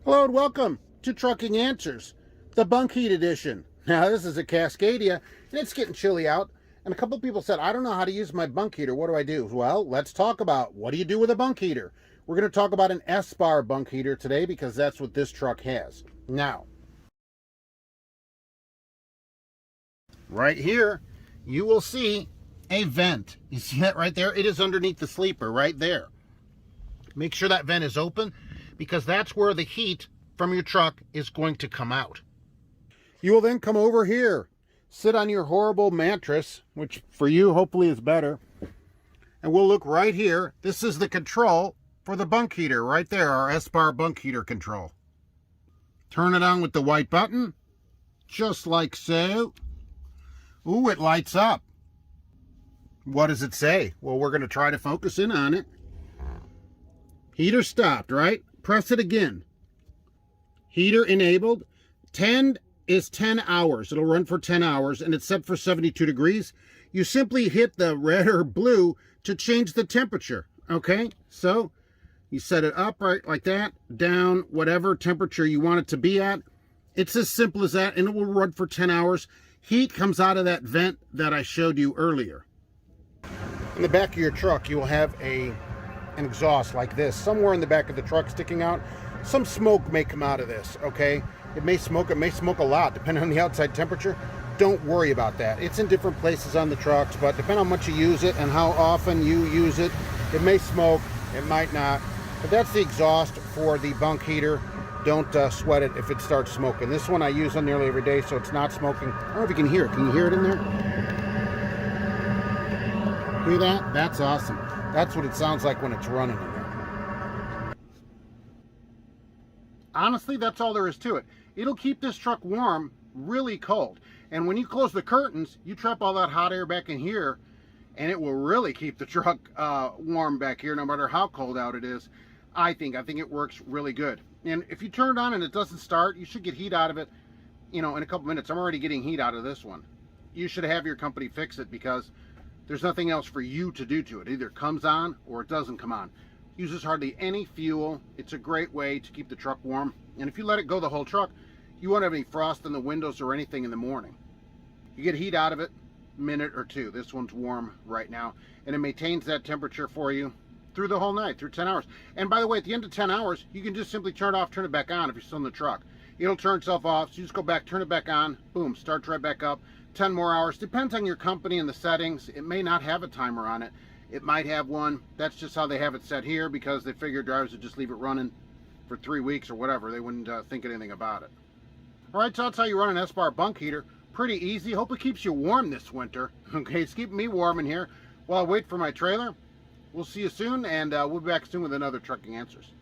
Hello and welcome to Trucking Answers, the Bunk Heat Edition. Now this is a Cascadia and it's getting chilly out, and a couple people said, I don't know how to use my bunk heater, what do I do? Well, let's talk about what do you do with a bunk heater. We're going to talk about an Espar bunk heater today because that's what this truck has. Now, right here you will see a vent. You see that right there? It is underneath the sleeper right there. Make sure that vent is open because that's where the heat from your truck is going to come out. You will then come over here, sit on your horrible mattress, which for you hopefully is better, and we'll look right here. This is the control for the bunk heater right there, our Espar bunk heater control. Turn it on with the white button, just like so. Ooh, it lights up. What does it say? Well, we're going to try to focus in on it. Heater stopped, right? Press it again. Heater enabled. 10 is 10 hours. It'll run for 10 hours, and it's set for 72 degrees. You simply hit the red or blue to change the temperature, okay? So you set it up right like that, down, whatever temperature you want it to be at. It's as simple as that, and it will run for 10 hours. Heat comes out of that vent that I showed you earlier. In the back of your truck, you will have an exhaust like this, somewhere in the back of the truck sticking out. Some smoke may come out of this, okay? It may smoke a lot, depending on the outside temperature. Don't worry about that. It's in different places on the trucks, but depending on how much you use it and how often you use it, it may smoke, it might not. But that's the exhaust for the bunk heater. Don't sweat it if it starts smoking. This one I use on nearly every day, so it's not smoking. I don't know if you can hear it. Can you hear it in there? Hear that? That's awesome. That's what it sounds like when it's running in there. Honestly, that's all there is to it. It'll keep this truck warm really cold. And when you close the curtains, you trap all that hot air back in here, and it will really keep the truck warm back here no matter how cold out it is. I think it works really good. And if you turn it on and it doesn't start, you should get heat out of it, you know, in a couple minutes. I'm already getting heat out of this one. You should have your company fix it because there's nothing else for you to do to it. It either comes on or it doesn't come on. Uses hardly any fuel. It's a great way to keep the truck warm. And if you let it go the whole truck, you won't have any frost in the windows or anything in the morning. You get heat out of it, minute or two. This one's warm right now, and it maintains that temperature for you through the whole night, through 10 hours. And by the way, at the end of 10 hours, you can just simply turn it off, turn it back on if you're still in the truck. It'll turn itself off, so you just go back, turn it back on, boom, starts right back up. 10 more hours. Depends on your company and the settings. It may not have a timer on it. It might have one. That's just how they have it set here because they figure drivers would just leave it running for 3 weeks or whatever. They wouldn't think anything about it. All right, so that's how you run an Espar bunk heater. Pretty easy. Hope it keeps you warm this winter. Okay, it's keeping me warm in here while I wait for my trailer. We'll see you soon, and we'll be back soon with another Trucking Answers.